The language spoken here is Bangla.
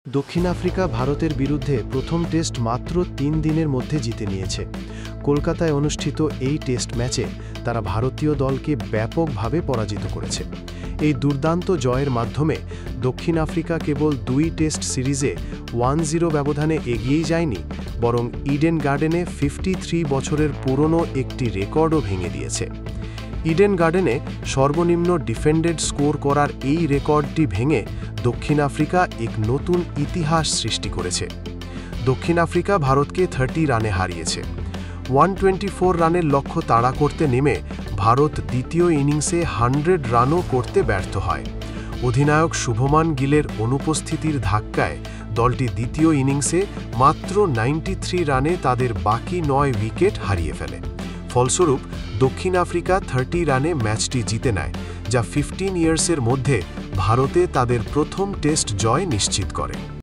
দক্ষিণ আফ্রিকা ভারতের বিরুদ্ধে প্রথম টেস্ট মাত্র ৩ দিনের মধ্যে জিতে নিয়েছে। কলকাতায় অনুষ্ঠিত এই টেস্ট ম্যাচে তারা ভারতীয় দলকে ব্যাপকভাবে পরাজিত করেছে। এই দুর্দান্ত জয়ের মাধ্যমে দক্ষিণ আফ্রিকা কেবল ২ টেস্ট সিরিজে ১-০ ব্যবধানে এগিয়েই যায়নি, বরং ইডেন গার্ডেনে 53 বছরের পুরনো একটি রেকর্ডও ভেঙে দিয়েছে। ইডেন গার্ডেনে সর্বনিম্ন ডিফেন্ডেড স্কোর করার এই রেকর্ডটি ভেঙে দক্ষিণ আফ্রিকা এক নতুন ইতিহাস সৃষ্টি করেছে। দক্ষিণ আফ্রিকা ভারতকে ৩০ রানে হারিয়েছে। ১২৪ রানের লক্ষ্য তাড়া করতে নেমে ভারত দ্বিতীয় ইনিংসে ১০০ রানও করতে ব্যর্থ হয়। অধিনায়ক শুভমান গিলের অনুপস্থিতির ধাক্কায় দলটি দ্বিতীয় ইনিংসে মাত্র ৯৩ রানে তাদের বাকি ৯ উইকেট হারিয়ে ফেলে। ফলস্বরূপ দক্ষিণ আফ্রিকা ৩০ রানে ম্যাচটি জিতে নেয়, যা 15 ইয়ার্সের মধ্যে ভারতে তাদের প্রথম টেস্ট জয় নিশ্চিত করে।